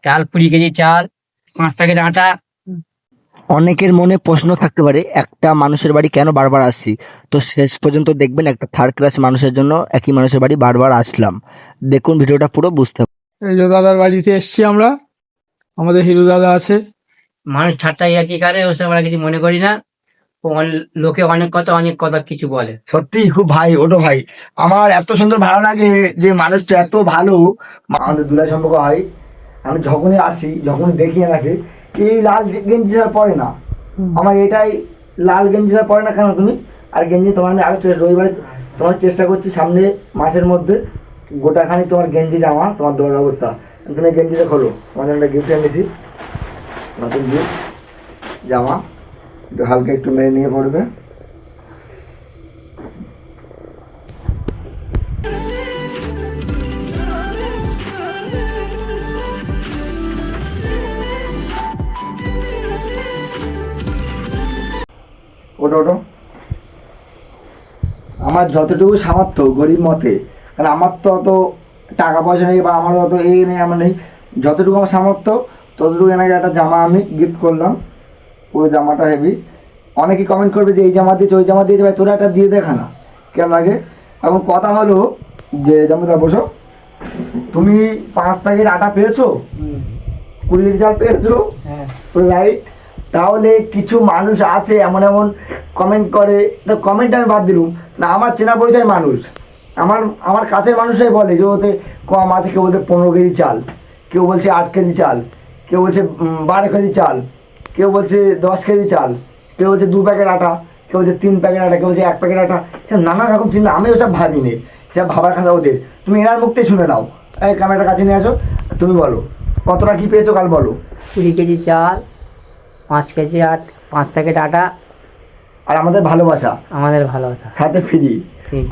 চাল 20 কেজি চাল, 5 প্যাকেট আটা। অনেকের মনে প্রশ্ন থাকতে পারে একটা মানুষের বাড়ি কেন বারবার আসছি। তো শেষ পর্যন্ত দেখবেন একটা থার্ড ক্লাস মানুষের জন্য একই মানুষের বাড়ি বারবার আসলাম। দেখুন ভিডিওটা পুরো বুঝতে পারবেন। এই যে দাদার বাড়িতে এসছি আমরা, আমাদের হিরু দাদা আছে। মানুষ ঠাট্টা ইয়ার্কি করে, ওসব আমরা কিছু মনে করি না। লোকে অনেক কথা কিছু বলে। সত্যি খুব ভাই, ওটো ভাই, আমার এত সুন্দর ভালো লাগে যে মানুষটা এত ভালো। আমাদের দুলাই সম্পর্ক হয়। আমি যখনই আসি, যখনই দেখি এনাকে, এই লাল গেঞ্জি ছাড়া পরে না। আমার এটাই, লাল গেঞ্জি ছাড়া পরে না কেন তুমি? আর গেঞ্জি তোমার আমি আগে রবিবারে তোমার চেষ্টা করছি সামনে মাসের মধ্যে গোটাখানি তোমার গেঞ্জি জামা তোমার দেওয়ার অবস্থা। তুমি গেঞ্জিটা খোলো, তোমার একটা গিফট এনেছি, নতুন গিফট জামা, একটু হালকা একটু মেরে নিয়ে পড়বে। ওটো ওটো, আমার যতটুকু সামর্থ্য গরিব মতে, কারণ আমার তো অত টাকা পয়সা নেই বা আমার অত এই নেই, আমার নেই, যতটুকু আমার সামর্থ্য ততটুকু এনাকে একটা জামা আমি গিফট করলাম। পুরো জামাটা হেভি। অনেকেই কমেন্ট করবে যে এই জামা দিয়েছে ওই জামা দিয়েছে, ভাই তোরা একটা দিয়ে দেখা না কেমন লাগে। এবং কথা হলো যে জামাটা বসো, তুমি 5 প্যাকেট আটা পেয়েছো, 20 কেজি চাল পেয়েছো, হ্যাঁ, রাইট? তাহলে কিছু মানুষ আছে এমন এমন কমেন্ট করে, তো কমেন্ট আমি বাদ দিলুম না, আমার চেনা পরিচয় মানুষ, আমার আমার কাছের মানুষরাই বলে যে ওতে কম আছে, কেউ বলছে 15 কেজি চাল, কেউ বলছে 8 কেজি চাল, কেউ বলছে 12 কেজি চাল, কেউ বলছে 10 কেজি চাল, কেউ বলছে 2 প্যাকেট আটা, কেউ বলছে 3 প্যাকেট আটা, কেউ বলছে 1 প্যাকেট আটা। সে নানা রকম চিন্তা, আমি ওসব ভাবিনি, সব ভাবার কথা ওদের। তুমি এনার মুখতেই শুনে নাও। এই ক্যামেরাটা কাছে নিয়ে আসো, তুমি বলো কতটা কী পেয়েছো কাল বলো। 20 কেজি চাল, 5 কেজি 5 প্যাকেট আটা, আর আমাদের ভালোবাসা আমাদের ভালোবাসা। সাথে ফ্রি।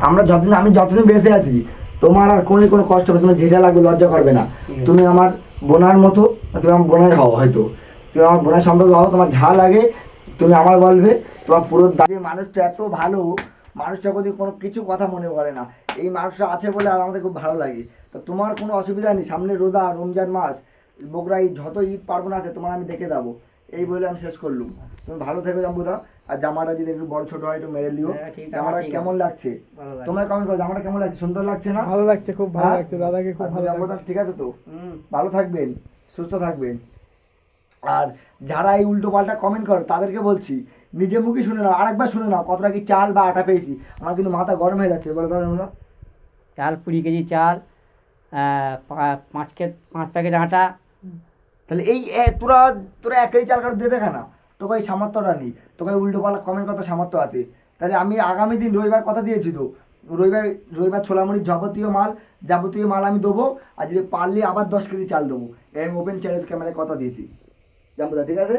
আমরা যতদিন, আমি যতদিন বেঁচে আছি, তোমার আর কোনো কষ্ট হবে, তোমার যেটা লাগবে লজ্জা করবে না। তুমি আমার বোনার মতো, তুমি আমার বোনাই হও, হয়তো তুমি আমার বোনার সম্পর্ক হও, তোমার যা লাগে তুমি আমার বলবে। তোমার পুরো দাঁড়িয়ে মানুষটা এত ভালো, মানুষটা যদি কোনো কিছু কথা মনে করে না, এই মানুষটা আছে বলে আর আমাদের খুব ভালো লাগে। তো তোমার কোনো অসুবিধা নেই, সামনে রোজা রমজান মাস, বগুড়ায় যত ঈদ পার্বণ আছে তোমার আমি দেখে যাবো। এই বলে আমি শেষ করলুম। তুমি ভালো থেকো জাম্বুদা। আর জামাটা যদি একটু বড় ছোট হয় একটু মেরে লিও। হ্যাঁ, ঠিক আছে, জামাটা ঠিক আছে। কেমন লাগছে ভালো লাগে। তোমরা কমেন্ট করো, জামাটা কেমন লাগছে? সুন্দর লাগছে না? ভালো লাগছে, খুব ভালো হ্যাঁ? লাগছে দাদাকে, খুব আর ভালো জাম্বুদা লাগছে। ঠিক আছে তো? ভালো থাকবেন, সুস্থ থাকবেন। আর যারা এই উল্টো পাল্টা কমেন্ট করে তাদেরকে বলছি, নিজে মুখে শুনে নাও, আরেকবার শুনে নাও কতটা কি চাল বা আটা পেয়েছি। আমার কিন্তু মাথা গরম হয়ে যাচ্ছে, বলে দাও আমরা। চাল 20 কেজি চাল, 5 প্যাকেট আটা। তাহলে এই তোরা তোরা 1 কেজি চাল কারো দিয়ে দেখা না, তোকে এই সামর্থ্যটা নেই, তোকে উল্টো পাল্টা কমেন্ট করতে সামর্থ্য আছে। তাহলে আমি আগামী দিন রবিবার কথা দিয়েছি তো, রবিবার রবিবার ছোলামুড়ির যাবতীয় মাল আমি দেবো। আর যদি পারলে আবার 10 কেজি চাল দেবো। এই আমি ওপেন চ্যালেঞ্জ ক্যামেরায় কথা দিয়েছি, জানবো, ঠিক আছে?